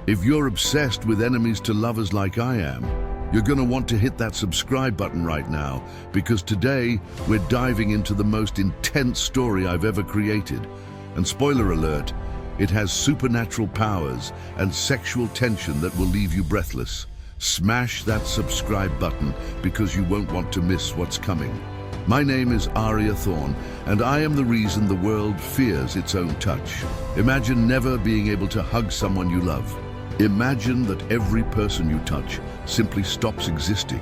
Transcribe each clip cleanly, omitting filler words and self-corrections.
If you're obsessed with enemies to lovers like I am, you're going to want to hit that subscribe button right now, because today we're diving into the most intense story I've ever created. And spoiler alert, it has supernatural powers and sexual tension that will leave you breathless. Smash that subscribe button because you won't want to miss what's coming. My name is Aria Thorne, and I am the reason the world fears its own touch. Imagine never being able to hug someone you love. Imagine that every person you touch simply stops existing.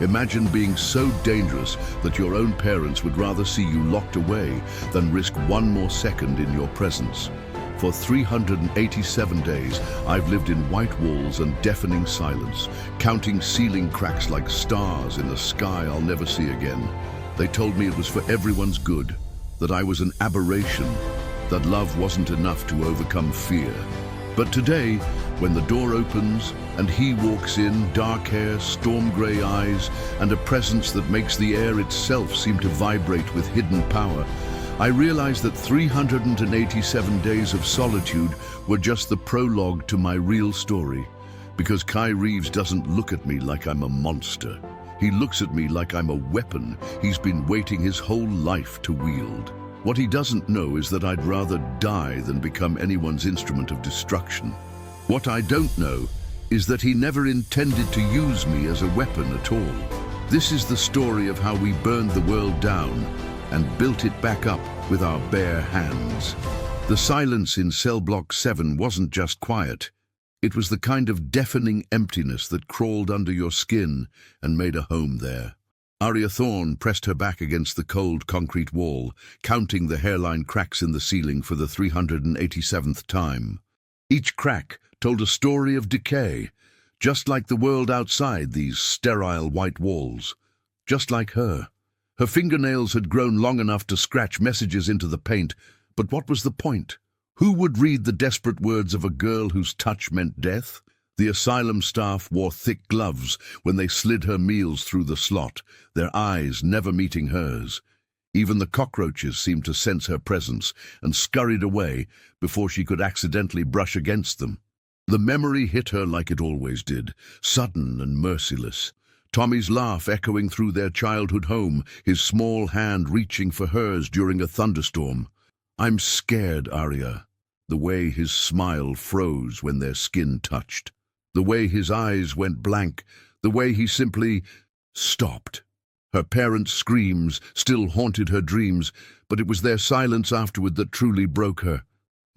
Imagine being so dangerous that your own parents would rather see you locked away than risk one more second in your presence. For 387 days, I've lived in white walls and deafening silence, counting ceiling cracks like stars in a sky I'll never see again. They told me it was for everyone's good, that I was an aberration, that love wasn't enough to overcome fear. But today, when the door opens and he walks in, dark hair, storm grey eyes, and a presence that makes the air itself seem to vibrate with hidden power, I realize that 387 days of solitude were just the prologue to my real story. Because Kai Reeves doesn't look at me like I'm a monster. He looks at me like I'm a weapon he's been waiting his whole life to wield. What he doesn't know is that I'd rather die than become anyone's instrument of destruction. What I don't know is that he never intended to use me as a weapon at all. This is the story of how we burned the world down and built it back up with our bare hands. The silence in cell block 7 wasn't just quiet. It was the kind of deafening emptiness that crawled under your skin and made a home there. Aria Thorne pressed her back against the cold concrete wall, counting the hairline cracks in the ceiling for the 387th time. Each crack told a story of decay, just like the world outside these sterile white walls. Just like her. Her fingernails had grown long enough to scratch messages into the paint, but what was the point? Who would read the desperate words of a girl whose touch meant death? The asylum staff wore thick gloves when they slid her meals through the slot, their eyes never meeting hers. Even the cockroaches seemed to sense her presence and scurried away before she could accidentally brush against them. The memory hit her like it always did, sudden and merciless. Tommy's laugh echoing through their childhood home, his small hand reaching for hers during a thunderstorm. I'm scared, Aria. The way his smile froze when their skin touched. The way his eyes went blank. The way he simply stopped. Her parents' screams still haunted her dreams, but it was their silence afterward that truly broke her.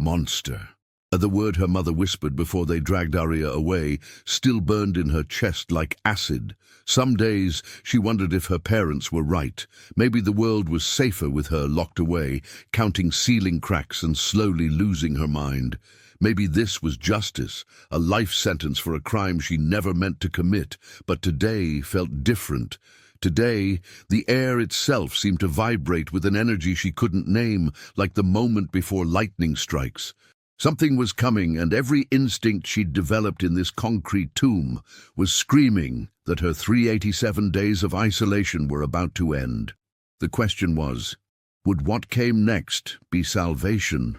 Monster. The word her mother whispered before they dragged Aria away still burned in her chest like acid. Some days she wondered if her parents were right. Maybe the world was safer with her locked away, counting ceiling cracks and slowly losing her mind. Maybe this was justice, a life sentence for a crime she never meant to commit, but today felt different. Today, the air itself seemed to vibrate with an energy she couldn't name, like the moment before lightning strikes. Something was coming, and every instinct she'd developed in this concrete tomb was screaming that her 387 days of isolation were about to end. The question was, would what came next be salvation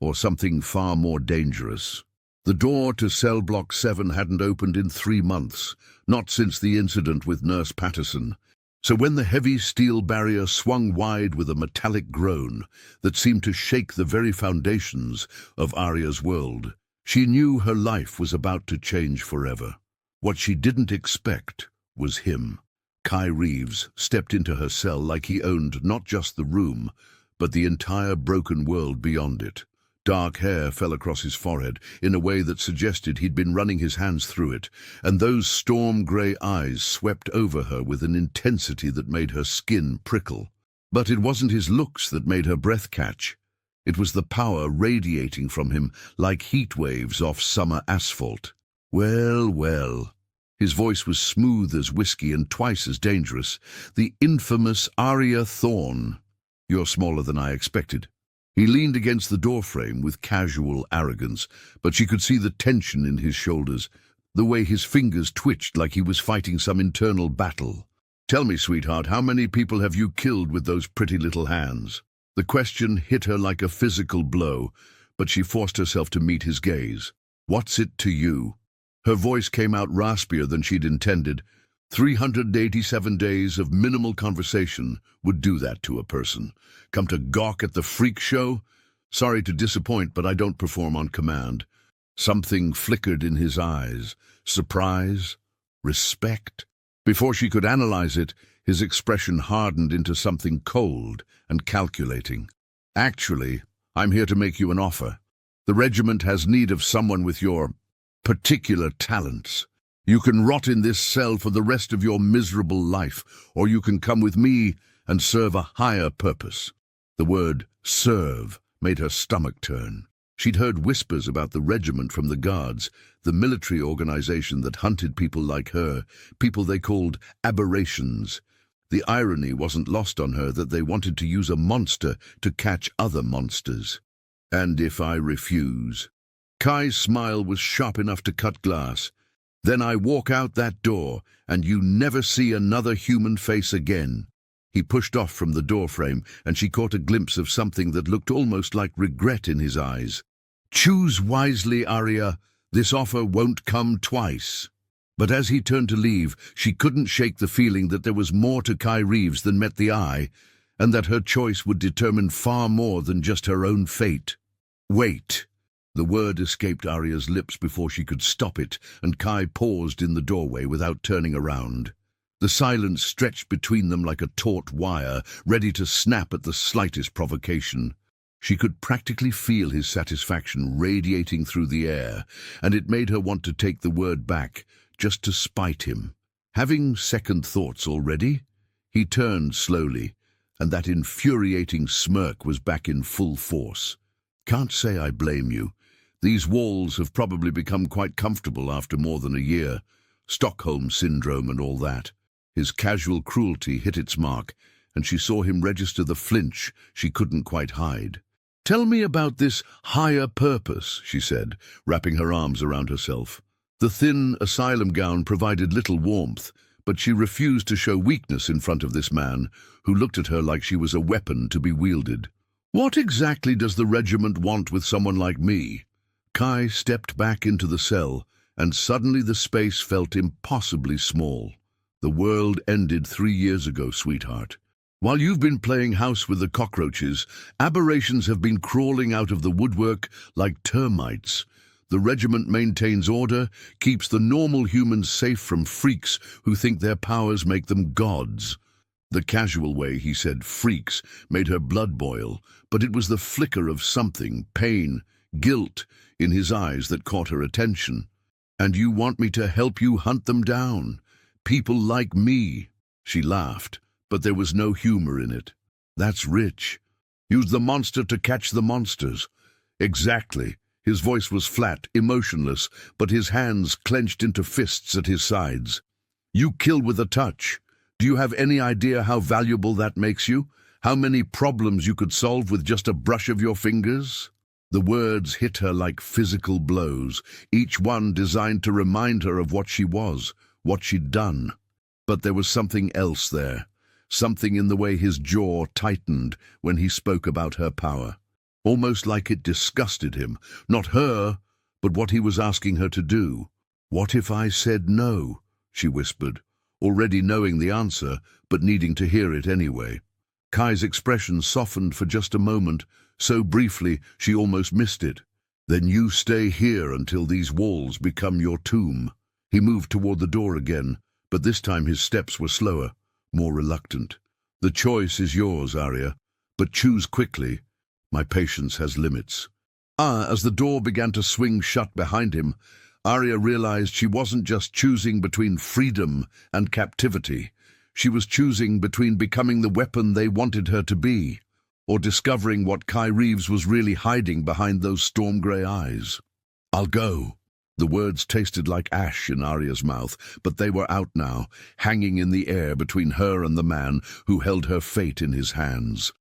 or something far more dangerous? The door to cell block 7 hadn't opened in 3 months, not since the incident with Nurse Patterson. So when the heavy steel barrier swung wide with a metallic groan that seemed to shake the very foundations of Aria's world, she knew her life was about to change forever. What she didn't expect was him. Kai Reeves stepped into her cell like he owned not just the room, but the entire broken world beyond it. Dark hair fell across his forehead in a way that suggested he'd been running his hands through it, and those storm-grey eyes swept over her with an intensity that made her skin prickle. But it wasn't his looks that made her breath catch. It was the power radiating from him like heat waves off summer asphalt. Well, well. His voice was smooth as whiskey and twice as dangerous. The infamous Aria Thorne. You're smaller than I expected. He leaned against the doorframe with casual arrogance, but she could see the tension in his shoulders, the way his fingers twitched like he was fighting some internal battle. Tell me, sweetheart, how many people have you killed with those pretty little hands? The question hit her like a physical blow, but she forced herself to meet his gaze. What's it to you? Her voice came out raspier than she'd intended. 387 days of minimal conversation would do that to a person. Come to gawk at the freak show? Sorry to disappoint, but I don't perform on command. Something flickered in his eyes. Surprise? Respect? Before she could analyze it, his expression hardened into something cold and calculating. Actually, I'm here to make you an offer. The regiment has need of someone with your particular talents. You can rot in this cell for the rest of your miserable life, or you can come with me and serve a higher purpose. The word serve made her stomach turn. She'd heard whispers about the regiment from the guards, the military organization that hunted people like her, people they called aberrations. The irony wasn't lost on her that they wanted to use a monster to catch other monsters. And if I refuse? Kai's smile was sharp enough to cut glass. Then I walk out that door, and you never see another human face again. He pushed off from the doorframe, and she caught a glimpse of something that looked almost like regret in his eyes. Choose wisely, Aria. This offer won't come twice. But as he turned to leave, she couldn't shake the feeling that there was more to Kai Reeves than met the eye, and that her choice would determine far more than just her own fate. Wait. The word escaped Aria's lips before she could stop it, and Kai paused in the doorway without turning around. The silence stretched between them like a taut wire, ready to snap at the slightest provocation. She could practically feel his satisfaction radiating through the air, and it made her want to take the word back, just to spite him. Having second thoughts already, he turned slowly, and that infuriating smirk was back in full force. Can't say I blame you. These walls have probably become quite comfortable after more than a year. Stockholm Syndrome and all that. His casual cruelty hit its mark, and she saw him register the flinch she couldn't quite hide. Tell me about this higher purpose, she said, wrapping her arms around herself. The thin asylum gown provided little warmth, but she refused to show weakness in front of this man, who looked at her like she was a weapon to be wielded. What exactly does the regiment want with someone like me? Kai stepped back into the cell, and suddenly the space felt impossibly small. The world ended 3 years ago, sweetheart. While you've been playing house with the cockroaches, aberrations have been crawling out of the woodwork like termites. The regiment maintains order, keeps the normal humans safe from freaks who think their powers make them gods. The casual way he said freaks made her blood boil, but it was the flicker of something, pain, guilt, in his eyes that caught her attention. And you want me to help you hunt them down? People like me? She laughed, but there was no humor in it. That's rich. Use the monster to catch the monsters. Exactly. His voice was flat, emotionless, but his hands clenched into fists at his sides. You kill with a touch. Do you have any idea how valuable that makes you? How many problems you could solve with just a brush of your fingers? The words hit her like physical blows, each one designed to remind her of what she was, what she'd done. But there was something else there, something in the way his jaw tightened when he spoke about her power. Almost like it disgusted him, not her, but what he was asking her to do. What if I said no? She whispered, already knowing the answer, but needing to hear it anyway. Kai's expression softened for just a moment, so briefly she almost missed it. Then you stay here until these walls become your tomb. He moved toward the door again, but this time his steps were slower, more reluctant. The choice is yours, Aria, but choose quickly. My patience has limits. As the door began to swing shut behind him, Aria realized she wasn't just choosing between freedom and captivity. She was choosing between becoming the weapon they wanted her to be, or discovering what Kai Reeves was really hiding behind those storm-grey eyes. I'll go. The words tasted like ash in Aria's mouth, but they were out now, hanging in the air between her and the man who held her fate in his hands.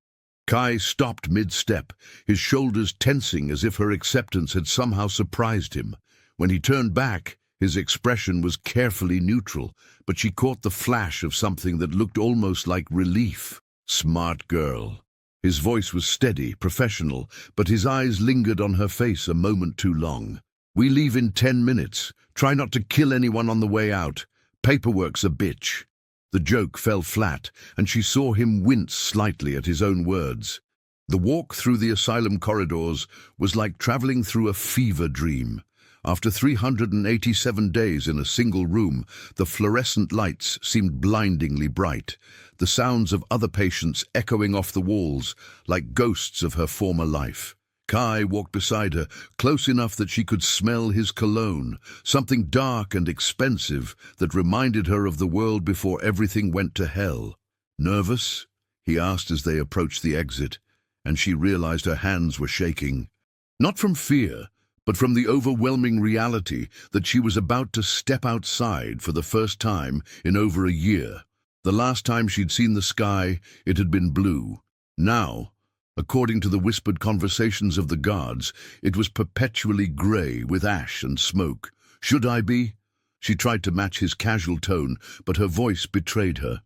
Kai stopped mid-step, his shoulders tensing as if her acceptance had somehow surprised him. When he turned back, his expression was carefully neutral, but she caught the flash of something that looked almost like relief. Smart girl. His voice was steady, professional, but his eyes lingered on her face a moment too long. We leave in 10 minutes. Try not to kill anyone on the way out. Paperwork's a bitch." The joke fell flat, and she saw him wince slightly at his own words. The walk through the asylum corridors was like traveling through a fever dream. After 387 days in a single room, the fluorescent lights seemed blindingly bright, the sounds of other patients echoing off the walls like ghosts of her former life. Kai walked beside her, close enough that she could smell his cologne, something dark and expensive that reminded her of the world before everything went to hell. "Nervous?" he asked as they approached the exit, and she realized her hands were shaking. Not from fear, but from the overwhelming reality that she was about to step outside for the first time in over a year. The last time she'd seen the sky, it had been blue. Now, according to the whispered conversations of the guards, it was perpetually grey with ash and smoke. "Should I be?" She tried to match his casual tone, but her voice betrayed her.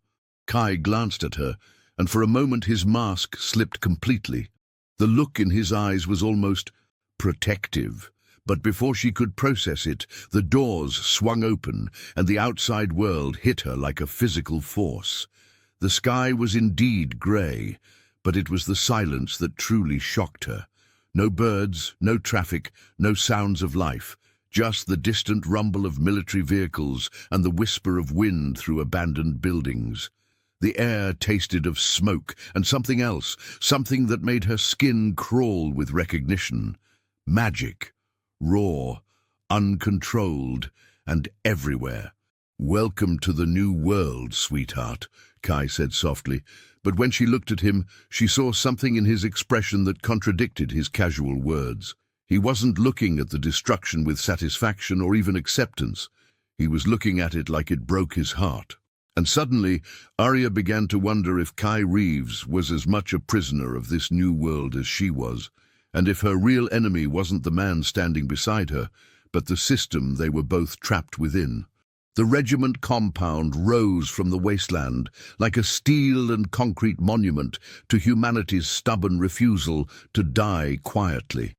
Kai glanced at her, and for a moment his mask slipped completely. The look in his eyes was almost protective. But before she could process it, the doors swung open, and the outside world hit her like a physical force. The sky was indeed grey, but it was the silence that truly shocked her. No birds, no traffic, no sounds of life, just the distant rumble of military vehicles and the whisper of wind through abandoned buildings. The air tasted of smoke and something else, something that made her skin crawl with recognition. Magic, raw, uncontrolled, and everywhere. "Welcome to the new world, sweetheart," Kai said softly, but when she looked at him, she saw something in his expression that contradicted his casual words. He wasn't looking at the destruction with satisfaction or even acceptance. He was looking at it like it broke his heart. And suddenly, Aria began to wonder if Kai Reeves was as much a prisoner of this new world as she was, and if her real enemy wasn't the man standing beside her, but the system they were both trapped within. The regiment compound rose from the wasteland like a steel and concrete monument to humanity's stubborn refusal to die quietly.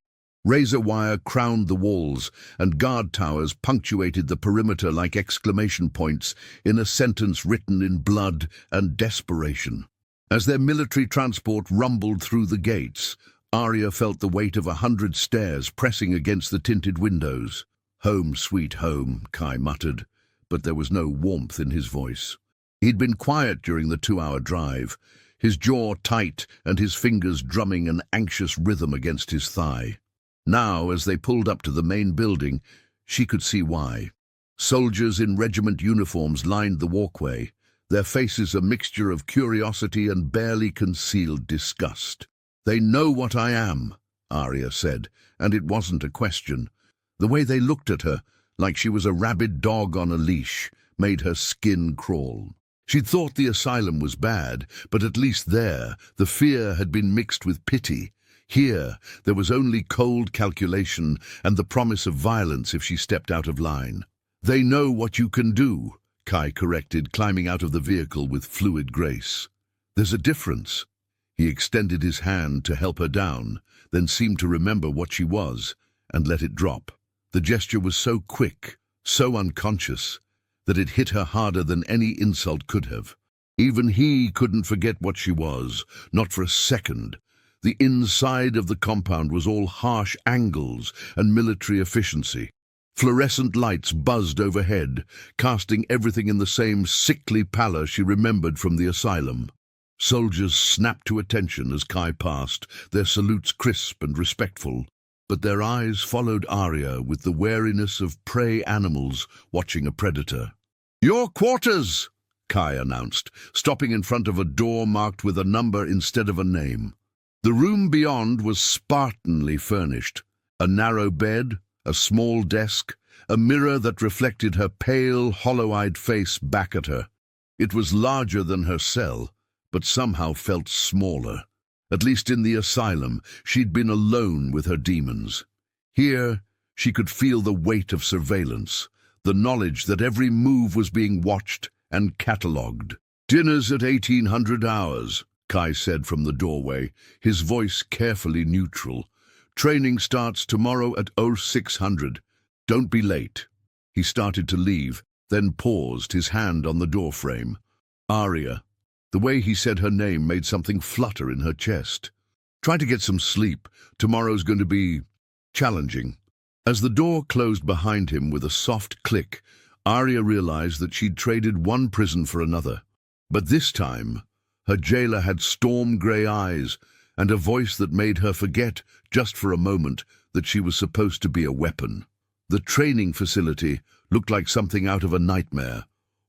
Razor wire crowned the walls, and guard towers punctuated the perimeter like exclamation points in a sentence written in blood and desperation. As their military transport rumbled through the gates, Aria felt the weight of 100 stairs pressing against the tinted windows. "Home, sweet home," Kai muttered, but there was no warmth in his voice. He'd been quiet during the 2-hour drive, his jaw tight and his fingers drumming an anxious rhythm against his thigh. Now, as they pulled up to the main building, she could see why. Soldiers in regiment uniforms lined the walkway, their faces a mixture of curiosity and barely concealed disgust. "They know what I am," Aria said, and it wasn't a question. The way they looked at her, like she was a rabid dog on a leash, made her skin crawl. She'd thought the asylum was bad, but at least there, the fear had been mixed with pity. Here, there was only cold calculation and the promise of violence if she stepped out of line. "They know what you can do," Kai corrected, climbing out of the vehicle with fluid grace. "There's a difference." He extended his hand to help her down, then seemed to remember what she was, and let it drop. The gesture was so quick, so unconscious, that it hit her harder than any insult could have. Even he couldn't forget what she was, not for a second. The inside of the compound was all harsh angles and military efficiency. Fluorescent lights buzzed overhead, casting everything in the same sickly pallor she remembered from the asylum. Soldiers snapped to attention as Kai passed, their salutes crisp and respectful, but their eyes followed Aria with the wariness of prey animals watching a predator. "Your quarters!" Kai announced, stopping in front of a door marked with a number instead of a name. The room beyond was Spartanly furnished. A narrow bed, a small desk, a mirror that reflected her pale, hollow-eyed face back at her. It was larger than her cell, but somehow felt smaller. At least in the asylum, she'd been alone with her demons. Here, she could feel the weight of surveillance, the knowledge that every move was being watched and catalogued. "Dinner's at 1800 hours, Kai said from the doorway, his voice carefully neutral. "Training starts tomorrow at 0600. Don't be late. He started to leave, then paused, his hand on the doorframe. Aria. The way he said her name made something flutter in her chest. Try to get some sleep. Tomorrow's going to be challenging. As the door closed behind him with a soft click, Aria realized that she'd traded one prison for another. But this time, her jailer had storm-grey eyes and a voice that made her forget, just for a moment, that she was supposed to be a weapon. The training facility looked like something out of a nightmare.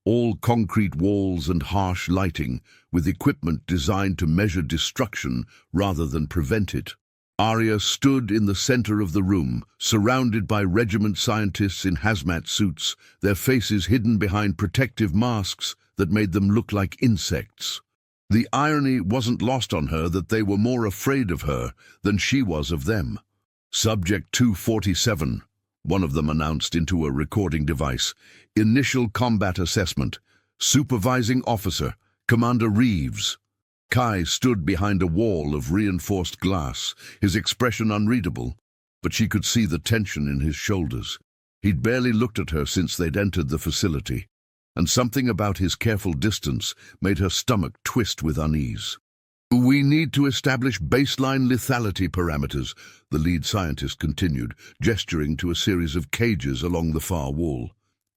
All concrete walls and harsh lighting, with equipment designed to measure destruction rather than prevent it. Aria stood in the center of the room, surrounded by regiment scientists in hazmat suits, their faces hidden behind protective masks that made them look like insects. The irony wasn't lost on her that they were more afraid of her than she was of them. Subject 247, one of them announced into a recording device. Initial combat assessment. Supervising officer, Commander Reeves. Kai stood behind a wall of reinforced glass, his expression unreadable, but she could see the tension in his shoulders. He'd barely looked at her since they'd entered the facility, and something about his careful distance made her stomach twist with unease. We need to establish baseline lethality parameters, the lead scientist continued, gesturing to a series of cages along the far wall.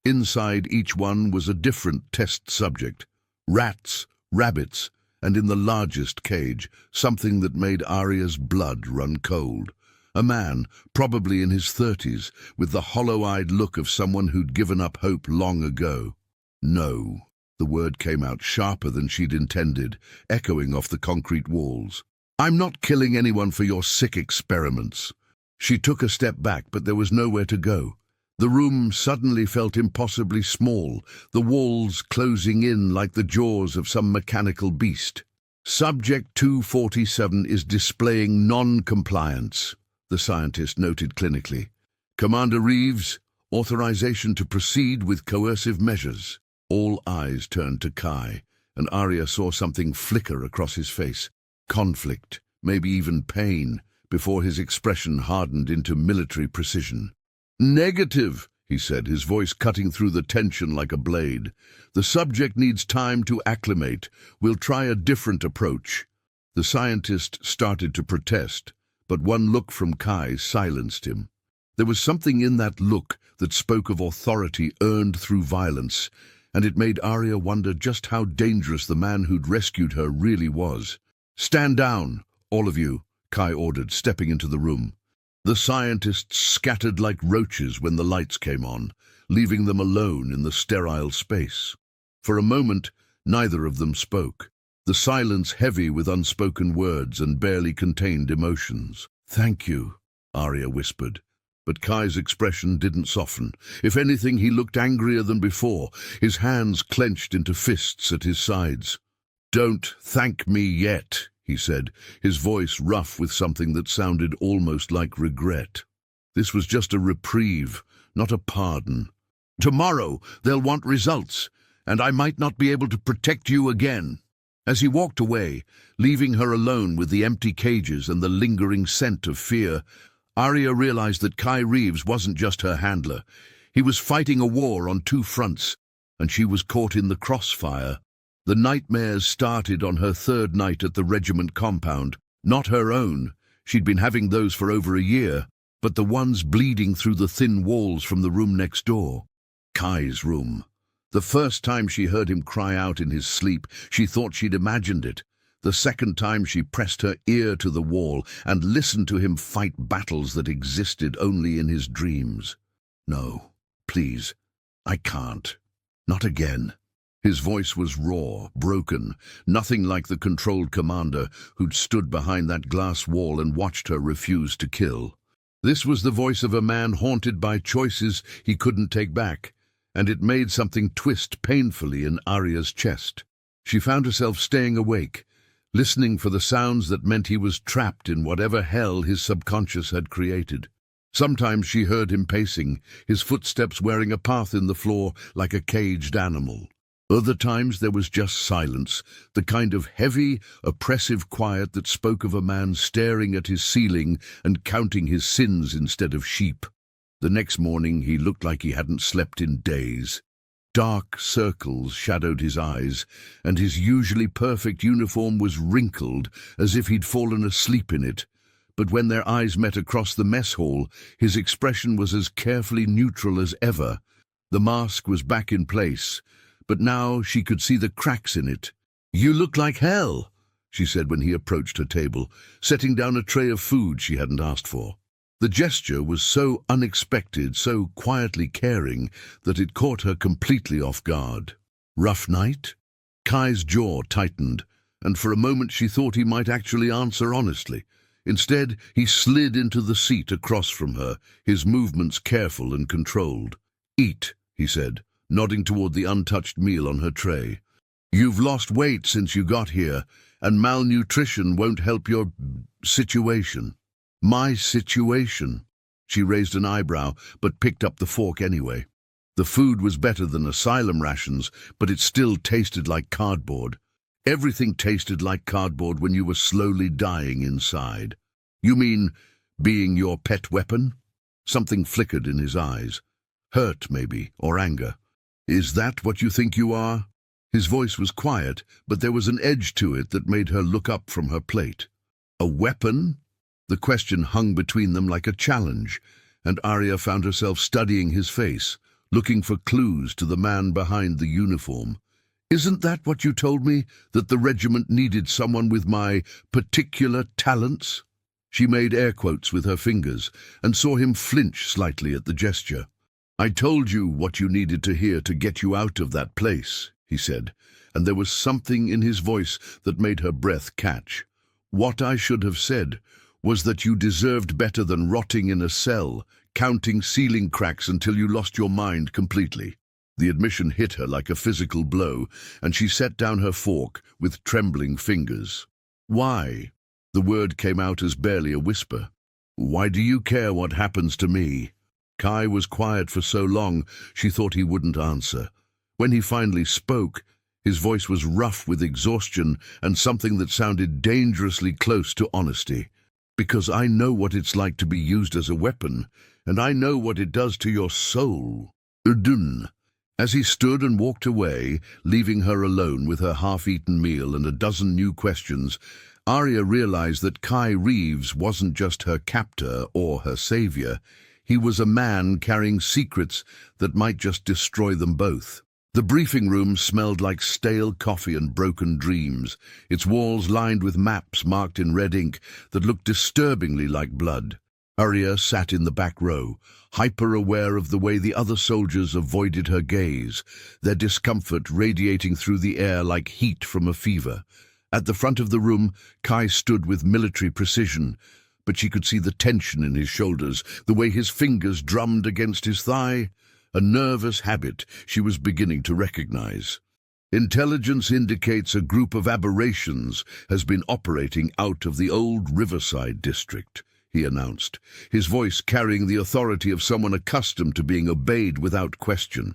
Inside each one was a different test subject. Rats, rabbits, and in the largest cage, something that made Aria's blood run cold. A man, probably in his 30s, with the hollow-eyed look of someone who'd given up hope long ago. No. The word came out sharper than she'd intended, echoing off the concrete walls. I'm not killing anyone for your sick experiments. She took a step back, but there was nowhere to go. The room suddenly felt impossibly small, the walls closing in like the jaws of some mechanical beast. Subject 247 is displaying non-compliance, the scientist noted clinically. Commander Reeves, authorization to proceed with coercive measures. All eyes turned to Kai, and Aria saw something flicker across his face. Conflict, maybe even pain, before his expression hardened into military precision. Negative, he said, his voice cutting through the tension like a blade. The subject needs time to acclimate. We'll try a different approach. The scientist started to protest, but one look from Kai silenced him. There was something in that look that spoke of authority earned through violence, and it made Aria wonder just how dangerous the man who'd rescued her really was. Stand down, all of you, Kai ordered, stepping into the room. The scientists scattered like roaches when the lights came on, leaving them alone in the sterile space. For a moment, neither of them spoke, the silence heavy with unspoken words and barely contained emotions. Thank you, Aria whispered. But Kai's expression didn't soften. If anything, he looked angrier than before, his hands clenched into fists at his sides. Don't thank me yet, he said, his voice rough with something that sounded almost like regret. This was just a reprieve, not a pardon. Tomorrow they'll want results, and I might not be able to protect you again. As he walked away, leaving her alone with the empty cages and the lingering scent of fear, Aria realized that Kai Reeves wasn't just her handler. He was fighting a war on two fronts, and she was caught in the crossfire. The nightmares started on her third night at the regiment compound. Not her own. She'd been having those for over a year, but the ones bleeding through the thin walls from the room next door. Kai's room. The first time she heard him cry out in his sleep, she thought she'd imagined it. The second time she pressed her ear to the wall and listened to him fight battles that existed only in his dreams. No, please, I can't. Not again. His voice was raw, broken, nothing like the controlled commander who'd stood behind that glass wall and watched her refuse to kill. This was the voice of a man haunted by choices he couldn't take back, and it made something twist painfully in Aria's chest. She found herself staying awake, listening for the sounds that meant he was trapped in whatever hell his subconscious had created. Sometimes she heard him pacing, his footsteps wearing a path in the floor like a caged animal. Other times there was just silence, the kind of heavy, oppressive quiet that spoke of a man staring at his ceiling and counting his sins instead of sheep. The next morning he looked like he hadn't slept in days. Dark circles shadowed his eyes, and his usually perfect uniform was wrinkled as if he'd fallen asleep in it. But when their eyes met across the mess hall, his expression was as carefully neutral as ever. The mask was back in place, but now she could see the cracks in it. "You look like hell," she said when he approached her table, setting down a tray of food she hadn't asked for. The gesture was so unexpected, so quietly caring, that it caught her completely off guard. "Rough night?" Kai's jaw tightened, and for a moment she thought he might actually answer honestly. Instead, he slid into the seat across from her, his movements careful and controlled. "Eat," he said, nodding toward the untouched meal on her tray. "You've lost weight since you got here, and malnutrition won't help your situation." "My situation?" She raised an eyebrow, but picked up the fork anyway. The food was better than asylum rations, but it still tasted like cardboard. Everything tasted like cardboard when you were slowly dying inside. "You mean being your pet weapon?" Something flickered in his eyes. Hurt, maybe, or anger. "Is that what you think you are?" His voice was quiet, but there was an edge to it that made her look up from her plate. "A weapon?" The question hung between them like a challenge, and Aria found herself studying his face, looking for clues to the man behind the uniform. "Isn't that what you told me, that the regiment needed someone with my particular talents?" She made air quotes with her fingers and saw him flinch slightly at the gesture. "I told you what you needed to hear to get you out of that place," he said, and there was something in his voice that made her breath catch. "What I should have said was that you deserved better than rotting in a cell, counting ceiling cracks until you lost your mind completely." The admission hit her like a physical blow, and she set down her fork with trembling fingers. "Why?" The word came out as barely a whisper. "Why do you care what happens to me?" Kai was quiet for so long she thought he wouldn't answer. When he finally spoke, his voice was rough with exhaustion and something that sounded dangerously close to honesty. "Because I know what it's like to be used as a weapon, and I know what it does to your soul." Udun. As he stood and walked away, leaving her alone with her half-eaten meal and a dozen new questions, Aria realized that Kai Reeves wasn't just her captor or her savior. He was a man carrying secrets that might just destroy them both. The briefing room smelled like stale coffee and broken dreams, its walls lined with maps marked in red ink that looked disturbingly like blood. Aria sat in the back row, hyper-aware of the way the other soldiers avoided her gaze, their discomfort radiating through the air like heat from a fever. At the front of the room, Kai stood with military precision, but she could see the tension in his shoulders, the way his fingers drummed against his thigh. A nervous habit she was beginning to recognize. "Intelligence indicates a group of aberrations has been operating out of the old Riverside district," he announced, his voice carrying the authority of someone accustomed to being obeyed without question.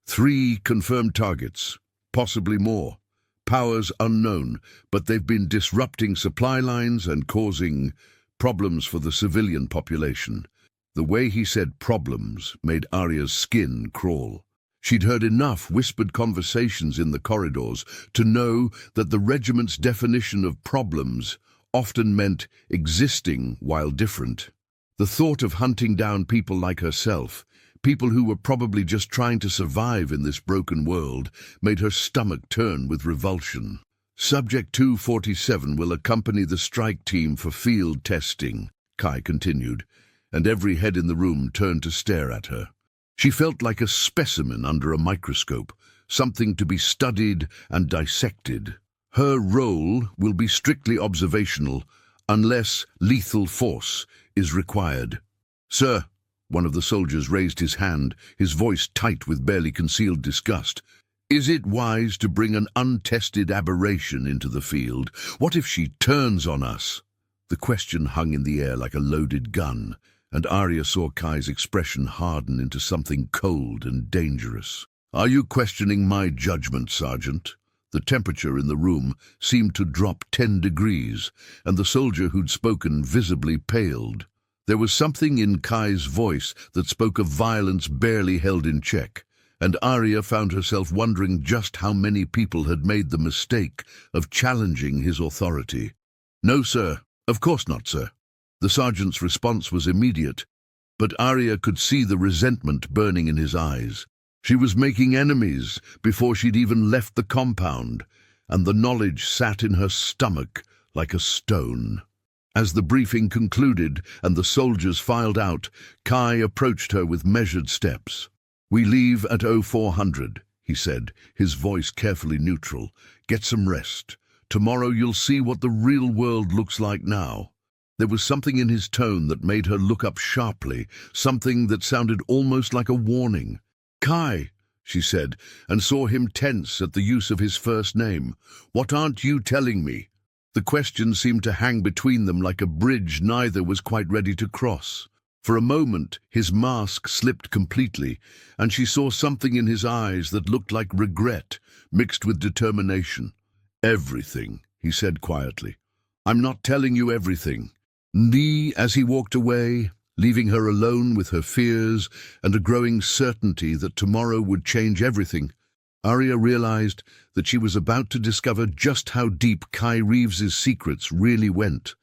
3 confirmed targets, possibly more. Powers unknown, but they've been disrupting supply lines and causing problems for the civilian population." The way he said problems made Aria's skin crawl. She'd heard enough whispered conversations in the corridors to know that the regiment's definition of problems often meant existing while different. The thought of hunting down people like herself, people who were probably just trying to survive in this broken world, made her stomach turn with revulsion. "Subject 247 will accompany the strike team for field testing," Kai continued, and every head in the room turned to stare at her. She felt like a specimen under a microscope, something to be studied and dissected. Her role will be strictly observational, unless lethal force is required. "Sir," one of the soldiers raised his hand, his voice tight with barely concealed disgust, "is it wise to bring an untested aberration into the field? What if she turns on us?" The question hung in the air like a loaded gun, and Aria saw Kai's expression harden into something cold and dangerous. "Are you questioning my judgment, Sergeant?" The temperature in the room seemed to drop 10 degrees, and the soldier who'd spoken visibly paled. There was something in Kai's voice that spoke of violence barely held in check, and Aria found herself wondering just how many people had made the mistake of challenging his authority. "No, sir. Of course not, sir." The sergeant's response was immediate, but Aria could see the resentment burning in his eyes. She was making enemies before she'd even left the compound, and the knowledge sat in her stomach like a stone. As the briefing concluded and the soldiers filed out, Kai approached her with measured steps. "We leave at 0400, he said, his voice carefully neutral. "Get some rest. Tomorrow you'll see what the real world looks like now." There was something in his tone that made her look up sharply, something that sounded almost like a warning. "Kai," she said, and saw him tense at the use of his first name. "What aren't you telling me?" The question seemed to hang between them like a bridge neither was quite ready to cross. For a moment, his mask slipped completely, and she saw something in his eyes that looked like regret, mixed with determination. "Everything," he said quietly. "I'm not telling you everything." As he walked away, leaving her alone with her fears and a growing certainty that tomorrow would change everything, Aria realized that she was about to discover just how deep Kai Reeves's secrets really went,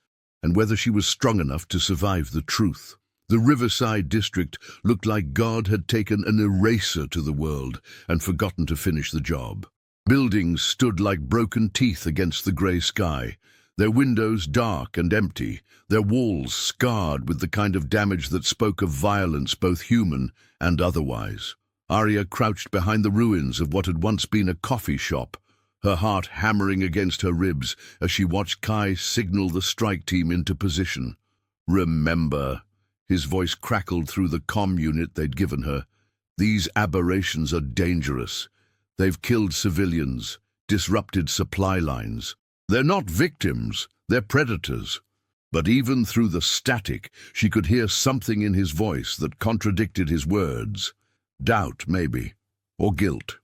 and whether she was strong enough to survive the truth. The Riverside district looked like God had taken an eraser to the world and forgotten to finish the job. Buildings stood like broken teeth against the grey sky, their windows dark and empty, their walls scarred with the kind of damage that spoke of violence both human and otherwise. Aria crouched behind the ruins of what had once been a coffee shop, her heart hammering against her ribs as she watched Kai signal the strike team into position. "Remember," his voice crackled through the comm unit they'd given her, "these aberrations are dangerous. They've killed civilians, disrupted supply lines. They're not victims, they're predators." But even through the static, she could hear something in his voice that contradicted his words. Doubt, maybe, or guilt.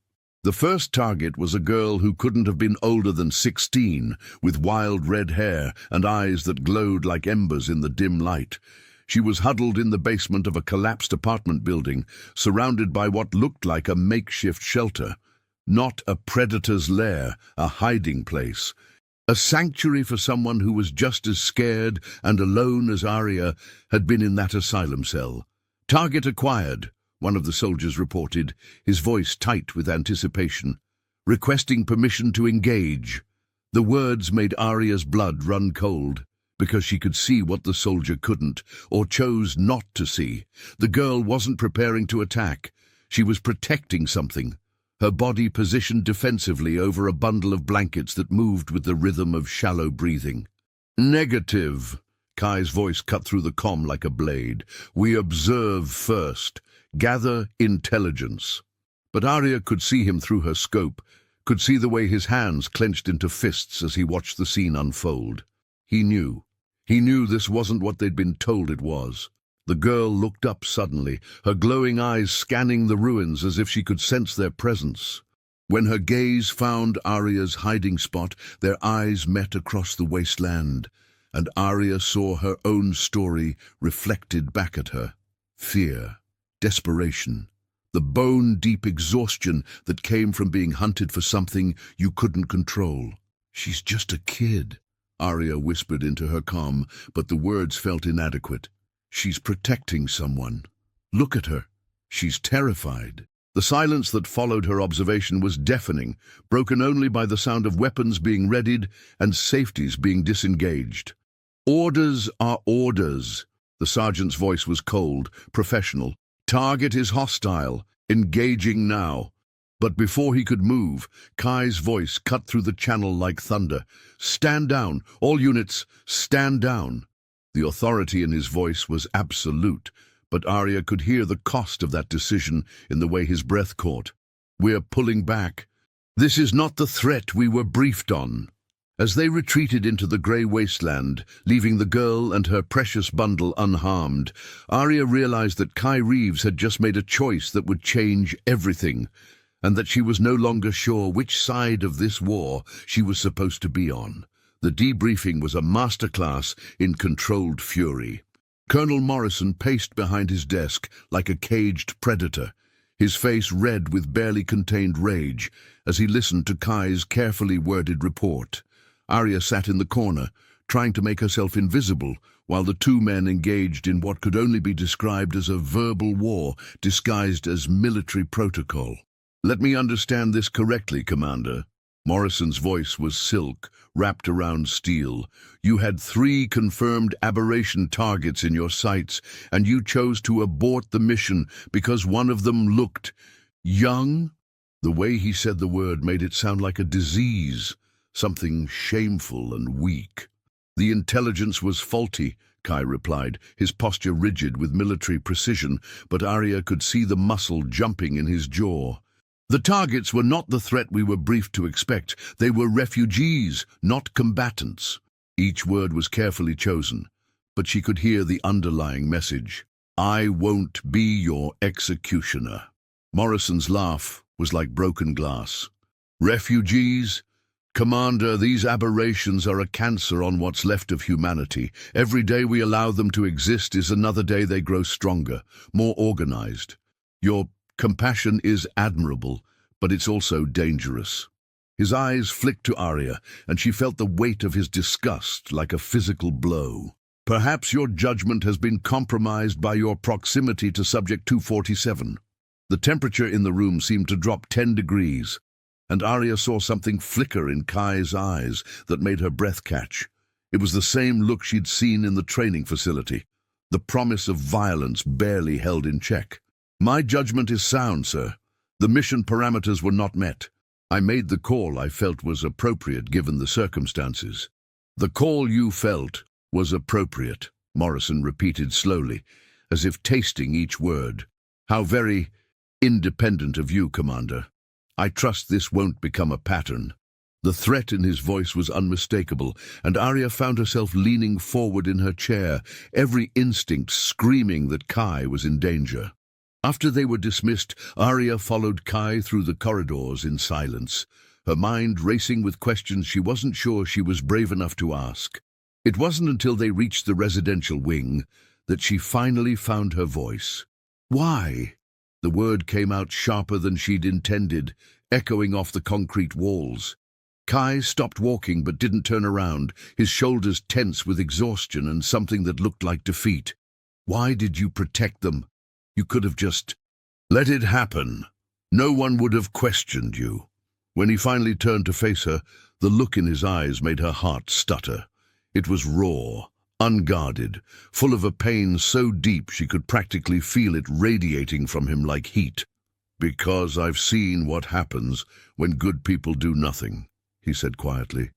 The first target was a girl who couldn't have been older than 16, with wild red hair and eyes that glowed like embers in the dim light. She was huddled in the basement of a collapsed apartment building, surrounded by what looked like a makeshift shelter. Not a predator's lair, a hiding place. A sanctuary for someone who was just as scared and alone as Aria had been in that asylum cell. "Target acquired," one of the soldiers reported, his voice tight with anticipation. "Requesting permission to engage." The words made Aria's blood run cold, because she could see what the soldier couldn't, or chose not to see. The girl wasn't preparing to attack. She was protecting something, her body positioned defensively over a bundle of blankets that moved with the rhythm of shallow breathing. "Negative," Kai's voice cut through the comm like a blade. "We observe first. Gather intelligence." But Aria could see him through her scope, could see the way his hands clenched into fists as he watched the scene unfold. He knew. He knew this wasn't what they'd been told it was. The girl looked up suddenly, her glowing eyes scanning the ruins as if she could sense their presence. When her gaze found Aria's hiding spot, their eyes met across the wasteland, and Aria saw her own story reflected back at her. Fear. Desperation, the bone-deep exhaustion that came from being hunted for something you couldn't control. "She's just a kid," Aria whispered into her comm, but the words felt inadequate. "She's protecting someone. Look at her. She's terrified." The silence that followed her observation was deafening, broken only by the sound of weapons being readied and safeties being disengaged. "Orders are orders." The sergeant's voice was cold, professional. "Target is hostile. Engaging now." But before he could move, Kai's voice cut through the channel like thunder. "Stand down. All units, stand down." The authority in his voice was absolute, but Aria could hear the cost of that decision in the way his breath caught. "We're pulling back. This is not the threat we were briefed on." As they retreated into the grey wasteland, leaving the girl and her precious bundle unharmed, Aria realized that Kai Reeves had just made a choice that would change everything, and that she was no longer sure which side of this war she was supposed to be on. The debriefing was a masterclass in controlled fury. Colonel Morrison paced behind his desk like a caged predator, his face red with barely contained rage as he listened to Kai's carefully worded report. Aria sat in the corner, trying to make herself invisible, while the two men engaged in what could only be described as a verbal war disguised as military protocol. "Let me understand this correctly, Commander." Morrison's voice was silk, wrapped around steel. "You had 3 confirmed aberration targets in your sights, and you chose to abort the mission because one of them looked young?" The way he said the word made it sound like a disease, something shameful and weak. "The intelligence was faulty," Kai replied, his posture rigid with military precision, but Aria could see the muscle jumping in his jaw. "The targets were not the threat we were briefed to expect. They were refugees, not combatants." Each word was carefully chosen, but she could hear the underlying message. "I won't be your executioner." Morrison's laugh was like broken glass. "Refugees? Commander, these aberrations are a cancer on what's left of humanity. Every day we allow them to exist is another day they grow stronger, more organized. Your compassion is admirable, but it's also dangerous." His eyes flicked to Aria, and she felt the weight of his disgust like a physical blow. "Perhaps your judgment has been compromised by your proximity to Subject 247. The temperature in the room seemed to drop 10 degrees, and Aria saw something flicker in Kai's eyes that made her breath catch. It was the same look she'd seen in the training facility, the promise of violence barely held in check. "My judgment is sound, sir. The mission parameters were not met. I made the call I felt was appropriate given the circumstances." "The call you felt was appropriate," Morrison repeated slowly, as if tasting each word. "How very independent of you, Commander. I trust this won't become a pattern." The threat in his voice was unmistakable, and Aria found herself leaning forward in her chair, every instinct screaming that Kai was in danger. After they were dismissed, Aria followed Kai through the corridors in silence, her mind racing with questions she wasn't sure she was brave enough to ask. It wasn't until they reached the residential wing that she finally found her voice. "Why?" The word came out sharper than she'd intended, echoing off the concrete walls. Kai stopped walking but didn't turn around, his shoulders tense with exhaustion and something that looked like defeat. "Why did you protect them? You could have just let it happen. No one would have questioned you." When he finally turned to face her, the look in his eyes made her heart stutter. It was raw, unguarded, full of a pain so deep she could practically feel it radiating from him like heat. "Because I've seen what happens when good people do nothing," he said quietly.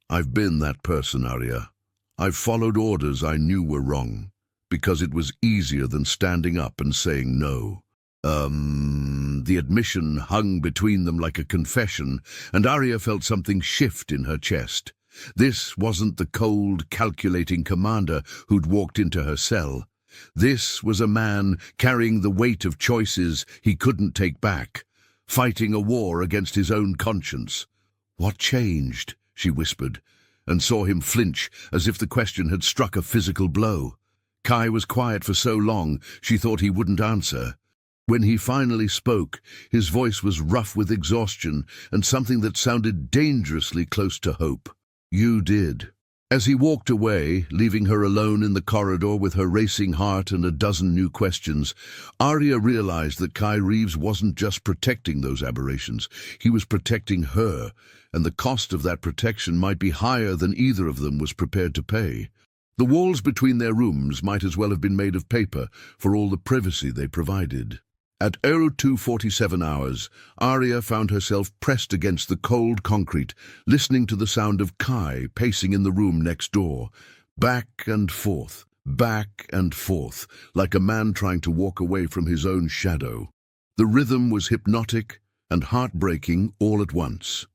"I've been that person, Aria. I've followed orders I knew were wrong, because it was easier than standing up and saying no." The admission hung between them like a confession, and Aria felt something shift in her chest. This wasn't the cold, calculating commander who'd walked into her cell. This was a man carrying the weight of choices he couldn't take back, fighting a war against his own conscience. "What changed?" she whispered, and saw him flinch as if the question had struck a physical blow. Kai was quiet for so long she thought he wouldn't answer. When he finally spoke, his voice was rough with exhaustion and something that sounded dangerously close to hope. "You did." As he walked away, leaving her alone in the corridor with her racing heart and a dozen new questions, Aria realized that Kai Reeves wasn't just protecting those aberrations. He was protecting her, and the cost of that protection might be higher than either of them was prepared to pay. The walls between their rooms might as well have been made of paper for all the privacy they provided. At 0247 hours, Aria found herself pressed against the cold concrete, listening to the sound of Kai pacing in the room next door, back and forth, like a man trying to walk away from his own shadow. The rhythm was hypnotic and heartbreaking all at once.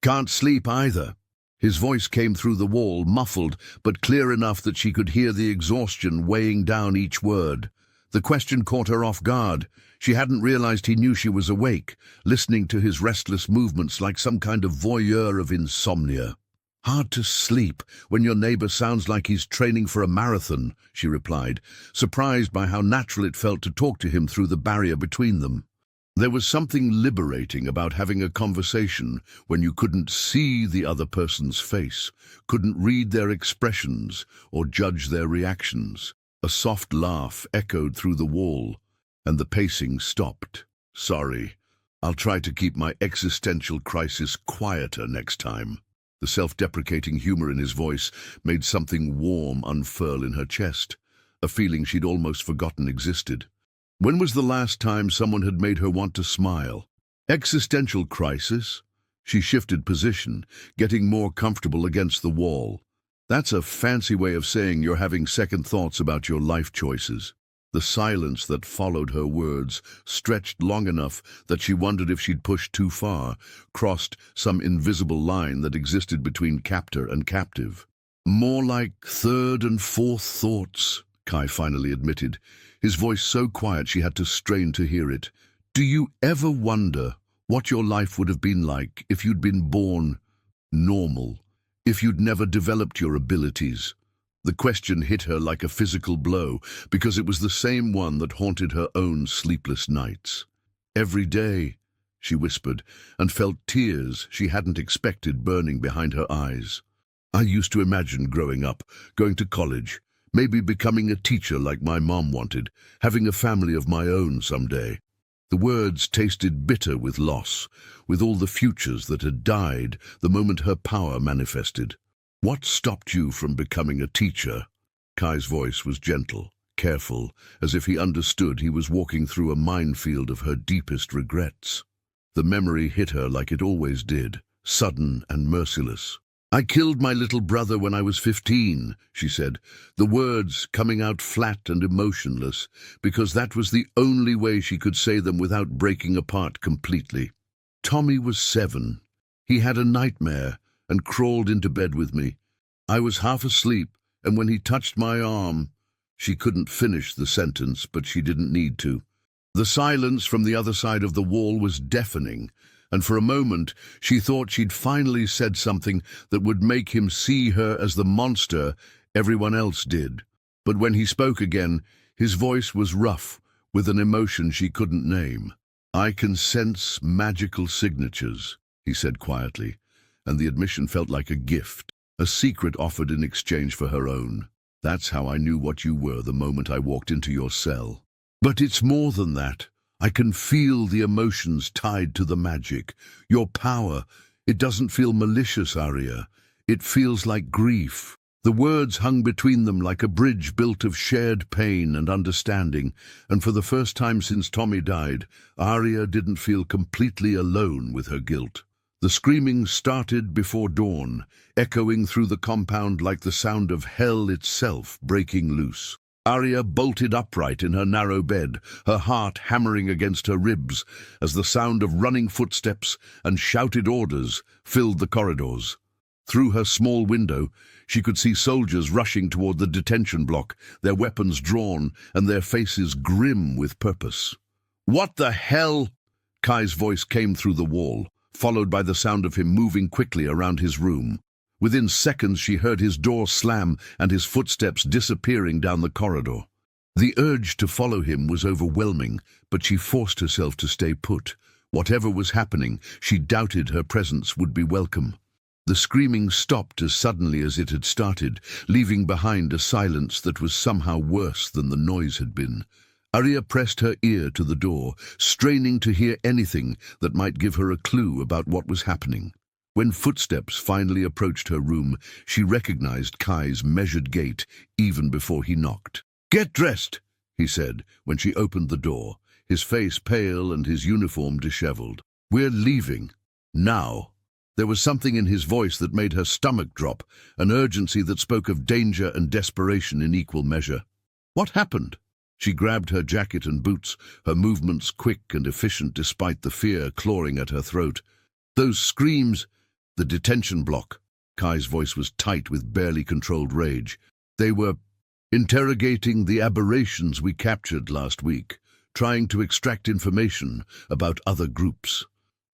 "Can't sleep either." His voice came through the wall, muffled, but clear enough that she could hear the exhaustion weighing down each word. The question caught her off guard. She hadn't realized he knew she was awake, listening to his restless movements like some kind of voyeur of insomnia. Hard to sleep when your neighbor sounds like he's training for a marathon, she replied, surprised by how natural it felt to talk to him through the barrier between them. There was something liberating about having a conversation when you couldn't see the other person's face, couldn't read their expressions or judge their reactions. A soft laugh echoed through the wall, and the pacing stopped. Sorry, I'll try to keep my existential crisis quieter next time. The self-deprecating humor in his voice made something warm unfurl in her chest, a feeling she'd almost forgotten existed. When was the last time someone had made her want to smile? Existential crisis? She shifted position, getting more comfortable against the wall. That's a fancy way of saying you're having second thoughts about your life choices. The silence that followed her words stretched long enough that she wondered if she'd pushed too far, crossed some invisible line that existed between captor and captive. More like third and fourth thoughts, Kai finally admitted, his voice so quiet she had to strain to hear it. Do you ever wonder what your life would have been like if you'd been born normal, if you'd never developed your abilities? The question hit her like a physical blow because it was the same one that haunted her own sleepless nights. Every day, she whispered, and felt tears she hadn't expected burning behind her eyes. I used to imagine growing up, going to college, maybe becoming a teacher like my mom wanted, having a family of my own someday. The words tasted bitter with loss, with all the futures that had died the moment her power manifested. What stopped you from becoming a teacher? Kai's voice was gentle, careful, as if he understood he was walking through a minefield of her deepest regrets. The memory hit her like it always did, sudden and merciless. I killed my little brother when I was 15, she said, the words coming out flat and emotionless, because that was the only way she could say them without breaking apart completely. Tommy was 7. He had a nightmare and crawled into bed with me. I was half asleep, and when he touched my arm, she couldn't finish the sentence, but she didn't need to. The silence from the other side of the wall was deafening, and for a moment she thought she'd finally said something that would make him see her as the monster everyone else did. But when he spoke again, his voice was rough, with an emotion she couldn't name. I can sense magical signatures, he said quietly, and the admission felt like a gift, a secret offered in exchange for her own. That's how I knew what you were the moment I walked into your cell. But it's more than that. I can feel the emotions tied to the magic. Your power, it doesn't feel malicious, Aria. It feels like grief. The words hung between them like a bridge built of shared pain and understanding, and for the first time since Tommy died, Aria didn't feel completely alone with her guilt. The screaming started before dawn, echoing through the compound like the sound of hell itself breaking loose. Aria bolted upright in her narrow bed, her heart hammering against her ribs as the sound of running footsteps and shouted orders filled the corridors. Through her small window, she could see soldiers rushing toward the detention block, their weapons drawn and their faces grim with purpose. "What the hell?" Kai's voice came through the wall, followed by the sound of him moving quickly around his room. Within seconds she heard his door slam and his footsteps disappearing down the corridor. The urge to follow him was overwhelming, but she forced herself to stay put. Whatever was happening, she doubted her presence would be welcome. The screaming stopped as suddenly as it had started, leaving behind a silence that was somehow worse than the noise had been. Aria pressed her ear to the door, straining to hear anything that might give her a clue about what was happening. When footsteps finally approached her room, she recognized Kai's measured gait even before he knocked. "Get dressed," he said when she opened the door, his face pale and his uniform disheveled. "We're leaving. Now." There was something in his voice that made her stomach drop, an urgency that spoke of danger and desperation in equal measure. "What happened?" She grabbed her jacket and boots, her movements quick and efficient despite the fear clawing at her throat. "Those screams—" "The detention block." Kai's voice was tight with barely controlled rage. "They were interrogating the aberrations we captured last week, trying to extract information about other groups."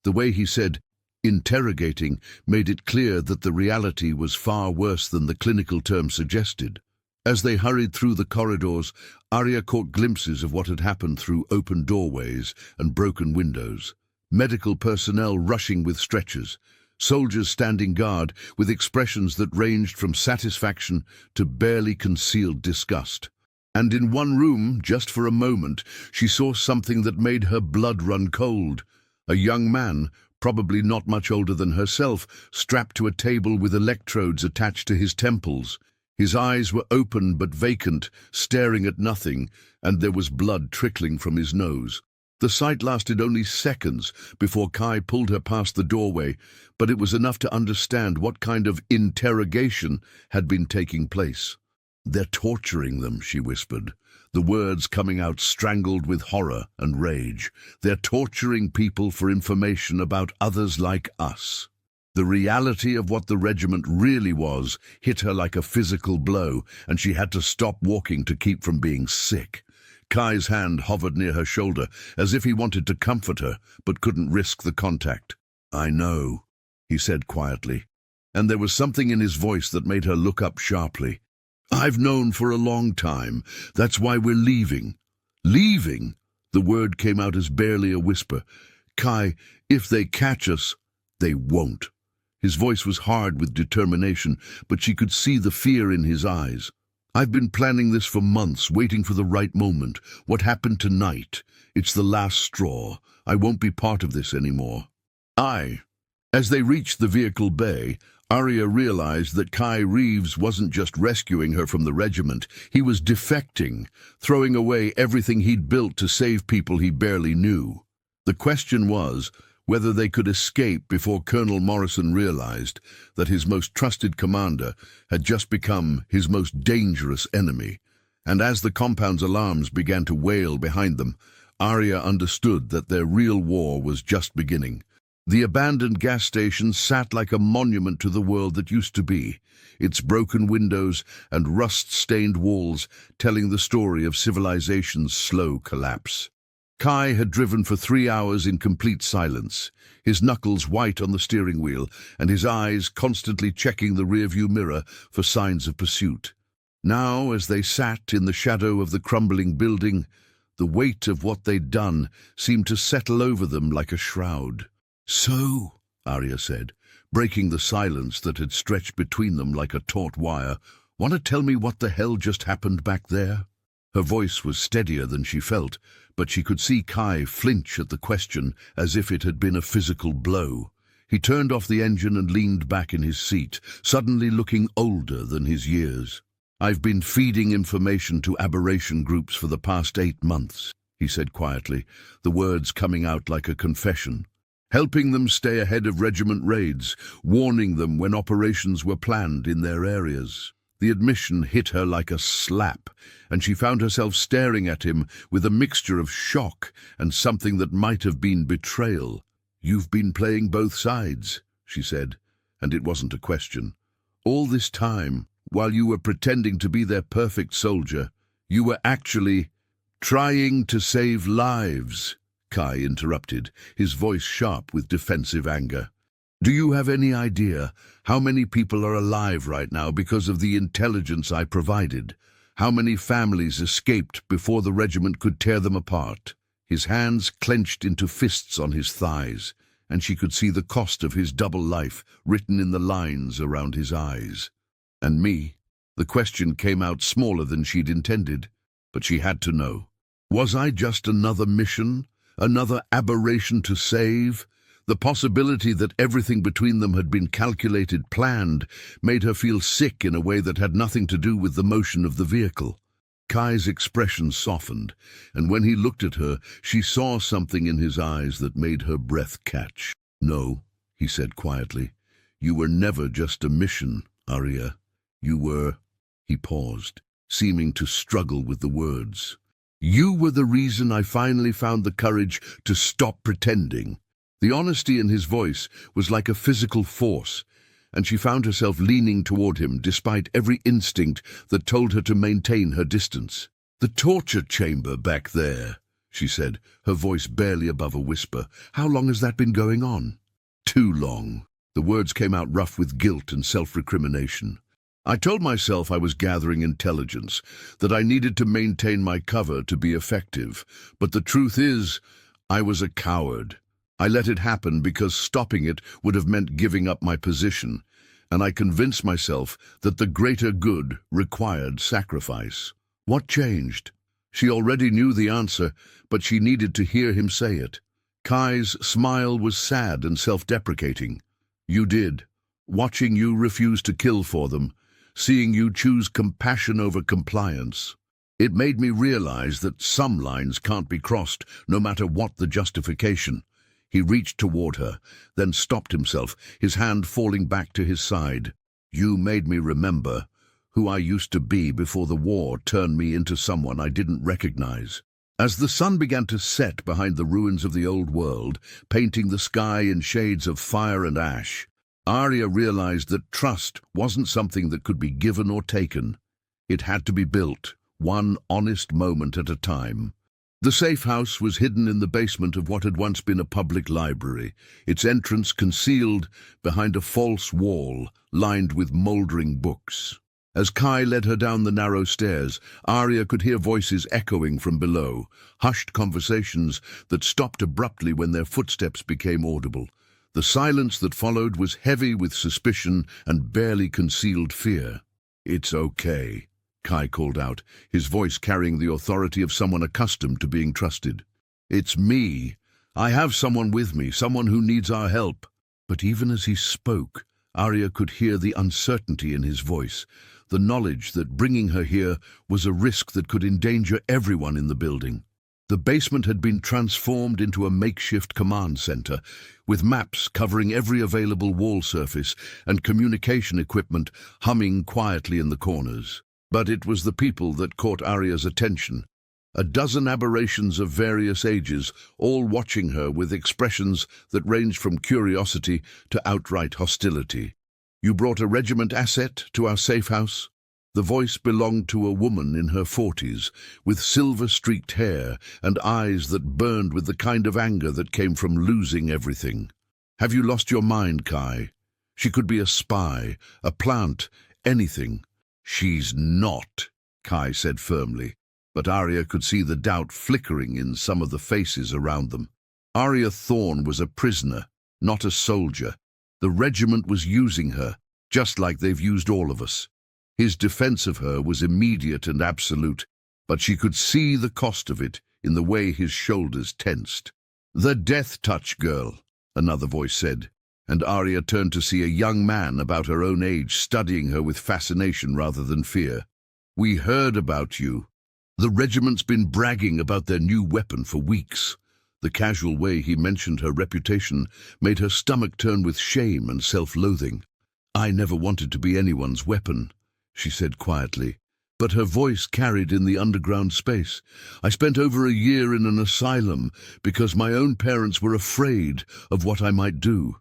The way he said Interrogating made it clear that the reality was far worse than the clinical term suggested. As they hurried through the corridors, Aria caught glimpses of what had happened through open doorways and broken windows. Medical personnel rushing with stretchers, soldiers standing guard with expressions that ranged from satisfaction to barely concealed disgust. And in one room, just for a moment, she saw something that made her blood run cold. A young man, probably not much older than herself, strapped to a table with electrodes attached to his temples. His eyes were open but vacant, staring at nothing, and there was blood trickling from his nose. The sight lasted only seconds before Kai pulled her past the doorway, but it was enough to understand what kind of interrogation had been taking place. "They're torturing them," she whispered, the words coming out strangled with horror and rage. "They're torturing people for information about others like us." The reality of what the regiment really was hit her like a physical blow, and she had to stop walking to keep from being sick. Kai's hand hovered near her shoulder, as if he wanted to comfort her, but couldn't risk the contact. "I know," he said quietly, and there was something in his voice that made her look up sharply. "I've known for a long time. That's why we're leaving." "Leaving?" The word came out as barely a whisper. "Kai, if they catch us, they won't." His voice was hard with determination, but she could see the fear in his eyes. "I've been planning this for months, waiting for the right moment. What happened tonight? It's the last straw. I won't be part of this anymore." As they reached the vehicle bay, Aria realized that Kai Reeves wasn't just rescuing her from the regiment. He was defecting, throwing away everything he'd built to save people he barely knew. The question was whether they could escape before Colonel Morrison realized that his most trusted commander had just become his most dangerous enemy. And as the compound's alarms began to wail behind them, Aria understood that their real war was just beginning. The abandoned gas station sat like a monument to the world that used to be, its broken windows and rust-stained walls telling the story of civilization's slow collapse. Kai had driven for 3 hours in complete silence, his knuckles white on the steering wheel and his eyes constantly checking the rearview mirror for signs of pursuit. Now, as they sat in the shadow of the crumbling building, the weight of what they'd done seemed to settle over them like a shroud. "So," Aria said, breaking the silence that had stretched between them like a taut wire, "want to tell me what the hell just happened back there?" Her voice was steadier than she felt, but she could see Kai flinch at the question as if it had been a physical blow. He turned off the engine and leaned back in his seat, suddenly looking older than his years. "I've been feeding information to aberration groups for the past 8 months, he said quietly, the words coming out like a confession. Helping them stay ahead of regiment raids, warning them when operations were planned in their areas. The admission hit her like a slap, and she found herself staring at him with a mixture of shock and something that might have been betrayal. "You've been playing both sides," she said, and it wasn't a question. "All this time, while you were pretending to be their perfect soldier, you were actually trying to save lives," Kai interrupted, his voice sharp with defensive anger. "Do you have any idea how many people are alive right now because of the intelligence I provided? How many families escaped before the regiment could tear them apart?" His hands clenched into fists on his thighs, and she could see the cost of his double life written in the lines around his eyes. "And me?" The question came out smaller than she'd intended, but she had to know. Was I just another mission? Another aberration to save? The possibility that everything between them had been calculated, planned, made her feel sick in a way that had nothing to do with the motion of the vehicle. Kai's expression softened, and when he looked at her, she saw something in his eyes that made her breath catch. "No," he said quietly. "You were never just a mission, Aria. You were—" He paused, seeming to struggle with the words. "You were the reason I finally found the courage to stop pretending." The honesty in his voice was like a physical force, and she found herself leaning toward him despite every instinct that told her to maintain her distance. "The torture chamber back there," she said, her voice barely above a whisper. "How long has that been going on?" Too long. The words came out rough with guilt and self-recrimination. I told myself I was gathering intelligence, that I needed to maintain my cover to be effective. But the truth is, I was a coward. I let it happen because stopping it would have meant giving up my position, and I convinced myself that the greater good required sacrifice. What changed? She already knew the answer, but she needed to hear him say it. Kai's smile was sad and self-deprecating. You did. Watching you refuse to kill for them, seeing you choose compassion over compliance. It made me realize that some lines can't be crossed, no matter what the justification. He reached toward her, then stopped himself, his hand falling back to his side. You made me remember who I used to be before the war turned me into someone I didn't recognize. As the sun began to set behind the ruins of the old world, painting the sky in shades of fire and ash, Aria realized that trust wasn't something that could be given or taken. It had to be built, one honest moment at a time. The safe house was hidden in the basement of what had once been a public library, its entrance concealed behind a false wall lined with moldering books. As Kai led her down the narrow stairs, Aria could hear voices echoing from below, hushed conversations that stopped abruptly when their footsteps became audible. The silence that followed was heavy with suspicion and barely concealed fear. "It's okay," Kai called out, his voice carrying the authority of someone accustomed to being trusted. "It's me. I have someone with me, someone who needs our help." But even as he spoke, Aria could hear the uncertainty in his voice, the knowledge that bringing her here was a risk that could endanger everyone in the building. The basement had been transformed into a makeshift command center, with maps covering every available wall surface and communication equipment humming quietly in the corners. But it was the people that caught Aria's attention. A dozen aberrations of various ages, all watching her with expressions that ranged from curiosity to outright hostility. "You brought a regiment asset to our safe house?" The voice belonged to a woman in her 40s, with silver-streaked hair and eyes that burned with the kind of anger that came from losing everything. "Have you lost your mind, Kai? She could be a spy, a plant, anything." "She's not," Kai said firmly, but Aria could see the doubt flickering in some of the faces around them. Aria Thorne was a prisoner, not a soldier. The regiment was using her, just like they've used all of us. His defense of her was immediate and absolute, but she could see the cost of it in the way his shoulders tensed. "The death touch girl," another voice said, and Aria turned to see a young man about her own age studying her with fascination rather than fear. "We heard about you. The regiment's been bragging about their new weapon for weeks." The casual way he mentioned her reputation made her stomach turn with shame and self-loathing. "I never wanted to be anyone's weapon," she said quietly, but her voice carried in the underground space. "I spent over a year in an asylum because my own parents were afraid of what I might do.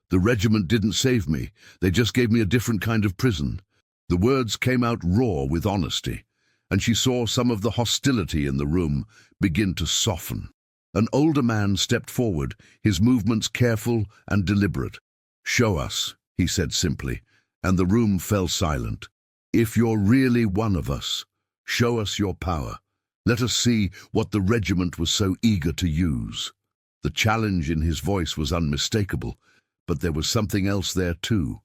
The regiment didn't save me, they just gave me a different kind of prison." The words came out raw with honesty, and she saw some of the hostility in the room begin to soften. An older man stepped forward, his movements careful and deliberate. "Show us," he said simply, and the room fell silent. "If you're really one of us, show us your power. Let us see what the regiment was so eager to use." The challenge in his voice was unmistakable, but there was something else there too.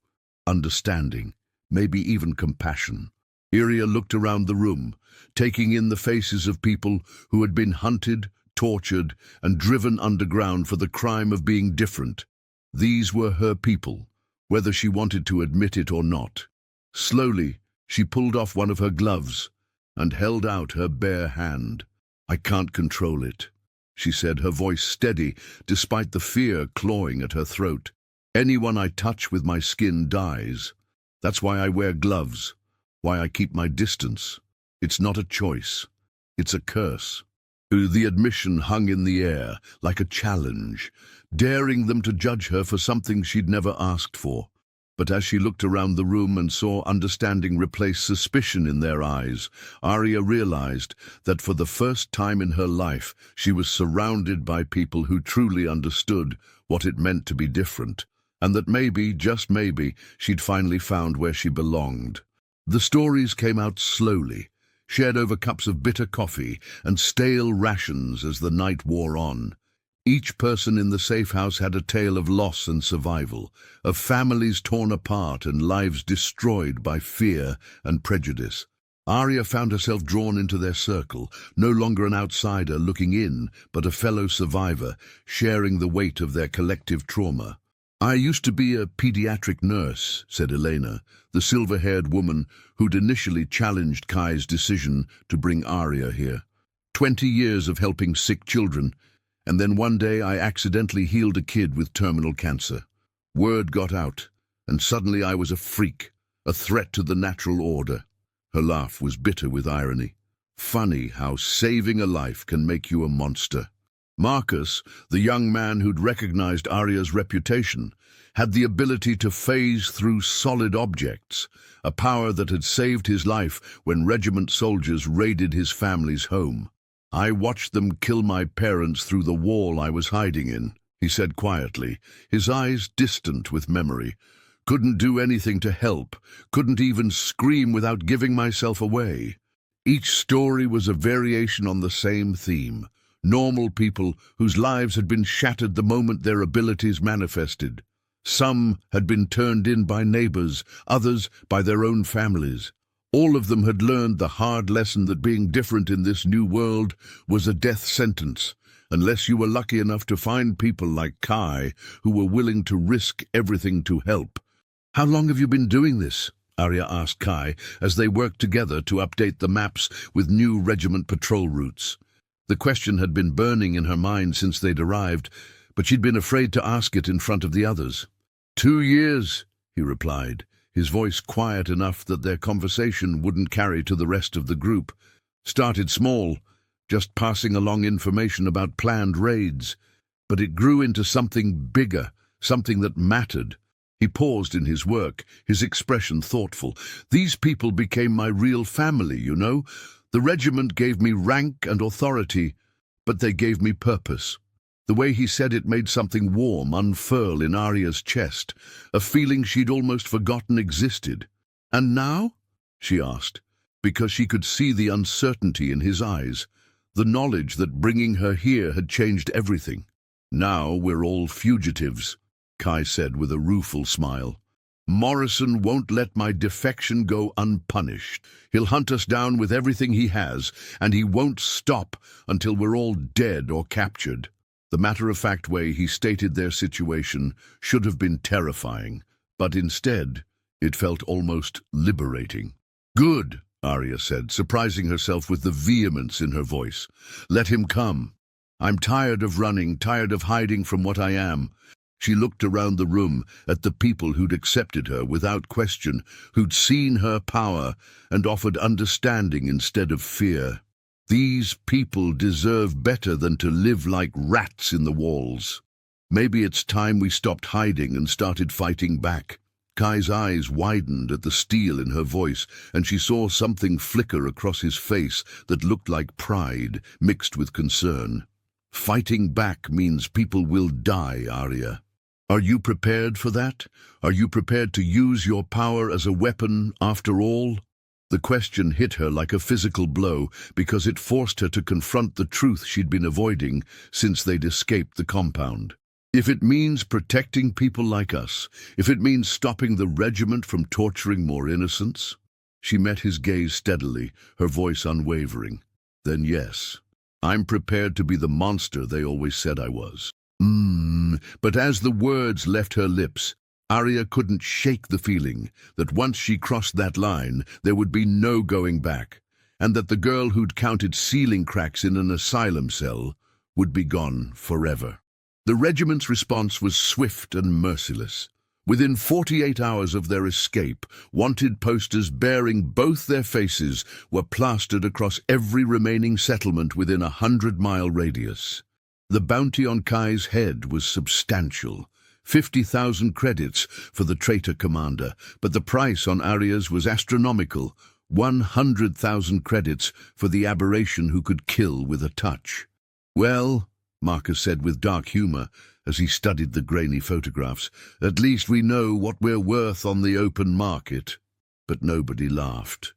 Understanding, maybe even compassion. Aria looked around the room, taking in the faces of people who had been hunted, tortured, and driven underground for the crime of being different. These were her people, whether she wanted to admit it or not. Slowly, she pulled off one of her gloves and held out her bare hand. "I can't control it," she said, her voice steady despite the fear clawing at her throat. "Anyone I touch with my skin dies. That's why I wear gloves, why I keep my distance. It's not a choice. It's a curse." The admission hung in the air, like a challenge, daring them to judge her for something she'd never asked for. But as she looked around the room and saw understanding replace suspicion in their eyes, Aria realized that for the first time in her life she was surrounded by people who truly understood what it meant to be different. and that maybe, just maybe, she'd finally found where she belonged. The stories came out slowly, shared over cups of bitter coffee and stale rations as the night wore on. Each person in the safe house had a tale of loss and survival, of families torn apart and lives destroyed by fear and prejudice. Aria found herself drawn into their circle, no longer an outsider looking in, but a fellow survivor, sharing the weight of their collective trauma. "I used to be a pediatric nurse," said Elena, the silver-haired woman who'd initially challenged Kai's decision to bring Aria here. 20 years of helping sick children, and then one day I accidentally healed a kid with terminal cancer. Word got out, and suddenly I was a freak, a threat to the natural order. Her laugh was bitter with irony. Funny how saving a life can make you a monster. Marcus, the young man who'd recognized Aria's reputation, had the ability to phase through solid objects, a power that had saved his life when regiment soldiers raided his family's home. "I watched them kill my parents through the wall I was hiding in," he said quietly, his eyes distant with memory. "Couldn't do anything to help, couldn't even scream without giving myself away." Each story was a variation on the same theme. Normal people whose lives had been shattered the moment their abilities manifested. Some had been turned in by neighbors, others by their own families. All of them had learned the hard lesson that being different in this new world was a death sentence, unless you were lucky enough to find people like Kai who were willing to risk everything to help. "How long have you been doing this?" Aria asked Kai as they worked together to update the maps with new regiment patrol routes. The question had been burning in her mind since they'd arrived, but she'd been afraid to ask it in front of the others. 2 years, he replied, his voice quiet enough that their conversation wouldn't carry to the rest of the group. Started small, just passing along information about planned raids, but it grew into something bigger, something that mattered. He paused in his work, his expression thoughtful. "These people became my real family, you know. The regiment gave me rank and authority, but they gave me purpose." The way he said it made something warm unfurl in Aria's chest, a feeling she'd almost forgotten existed. "And now?" she asked, because she could see the uncertainty in his eyes, the knowledge that bringing her here had changed everything. "Now we're all fugitives," Kai said with a rueful smile. "Morrison won't let my defection go unpunished. He'll hunt us down with everything he has, and he won't stop until we're all dead or captured." The matter-of-fact way he stated their situation should have been terrifying, but instead it felt almost liberating. "Good," Aria said, surprising herself with the vehemence in her voice. "Let him come. I'm tired of running, tired of hiding from what I am." She looked around the room at the people who'd accepted her without question, who'd seen her power and offered understanding instead of fear. These people deserve better than to live like rats in the walls. Maybe it's time we stopped hiding and started fighting back. Kai's eyes widened at the steel in her voice, and she saw something flicker across his face that looked like pride mixed with concern. "Fighting back means people will die, Aria. Are you prepared for that? Are you prepared to use your power as a weapon after all?" The question hit her like a physical blow because it forced her to confront the truth she'd been avoiding since they'd escaped the compound. "If it means protecting people like us, if it means stopping the regiment from torturing more innocents." She met his gaze steadily, her voice unwavering. "Then yes, I'm prepared to be the monster they always said I was." But as the words left her lips, Aria couldn't shake the feeling that once she crossed that line, there would be no going back, and that the girl who'd counted ceiling cracks in an asylum cell would be gone forever. The regiment's response was swift and merciless. Within 48 hours of their escape, wanted posters bearing both their faces were plastered across every remaining settlement within a 100-mile radius. The bounty on Kai's head was substantial. 50,000 credits for the traitor commander, but the price on Aria's was astronomical. 100,000 credits for the aberration who could kill with a touch. "Well," Marcus said with dark humor, as he studied the grainy photographs. "At least we know what we're worth on the open market." But nobody laughed.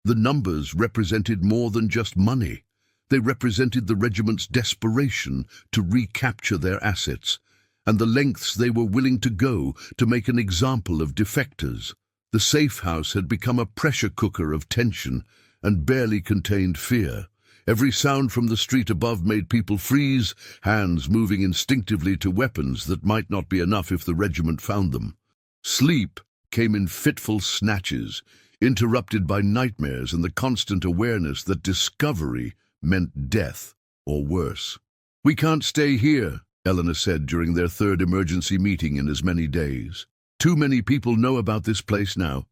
The numbers represented more than just money. They represented the regiment's desperation to recapture their assets, and the lengths they were willing to go to make an example of defectors. The safe house had become a pressure cooker of tension and barely contained fear. Every sound from the street above made people freeze, hands moving instinctively to weapons that might not be enough if the regiment found them. Sleep came in fitful snatches, interrupted by nightmares and the constant awareness that discovery meant death or worse. "We can't stay here," Eleanor said during their third emergency meeting in as many days. "Too many people know about this place now.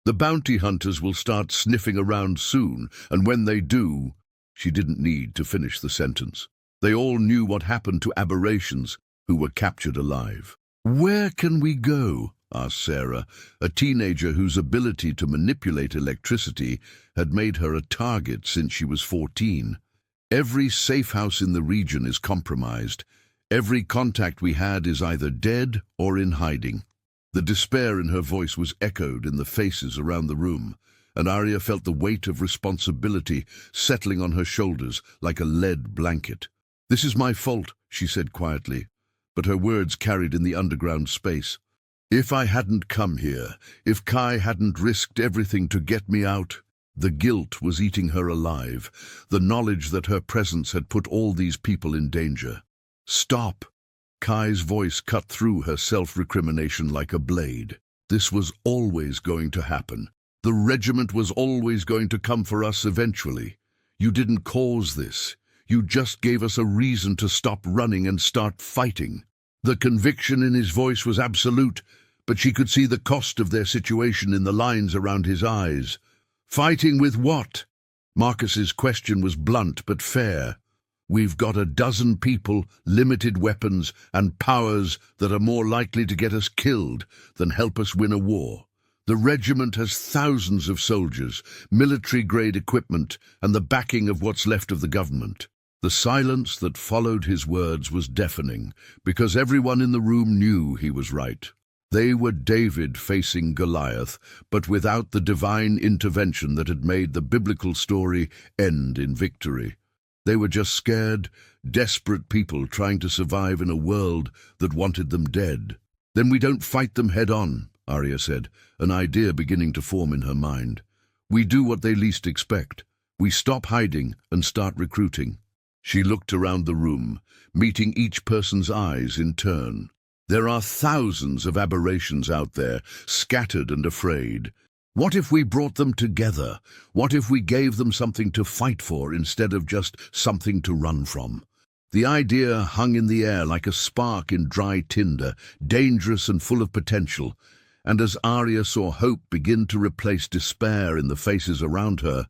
The bounty hunters will start sniffing around soon, and when they do—" She didn't need to finish the sentence. They all knew what happened to aberrations who were captured alive. "Where can we go?" asked Sarah, a teenager whose ability to manipulate electricity had made her a target since she was 14. "Every safe house in the region is compromised. Every contact we had is either dead or in hiding." The despair in her voice was echoed in the faces around the room, and Aria felt the weight of responsibility settling on her shoulders like a lead blanket. "This is my fault," she said quietly, but her words carried in the underground space. "If I hadn't come here, if Kai hadn't risked everything to get me out—" The guilt was eating her alive, the knowledge that her presence had put all these people in danger. "Stop!" Kai's voice cut through her self-recrimination like a blade. "This was always going to happen. The regiment was always going to come for us eventually. You didn't cause this. You just gave us a reason to stop running and start fighting." The conviction in his voice was absolute, but she could see the cost of their situation in the lines around his eyes. "Fighting with what?" Marcus's question was blunt but fair. "We've got a dozen people, limited weapons, and powers that are more likely to get us killed than help us win a war. The regiment has thousands of soldiers, military-grade equipment, and the backing of what's left of the government." The silence that followed his words was deafening, because everyone in the room knew he was right. They were David facing Goliath, but without the divine intervention that had made the biblical story end in victory. They were just scared, desperate people trying to survive in a world that wanted them dead. "Then we don't fight them head-on," Aria said, an idea beginning to form in her mind. "We do what they least expect. We stop hiding and start recruiting." She looked around the room, meeting each person's eyes in turn. "There are thousands of aberrations out there, scattered and afraid. What if we brought them together? What if we gave them something to fight for instead of just something to run from?" The idea hung in the air like a spark in dry tinder, dangerous and full of potential, and as Aria saw hope begin to replace despair in the faces around her,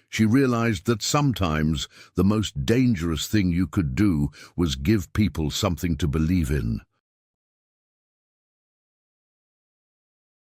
she realized that sometimes the most dangerous thing you could do was give people something to believe in.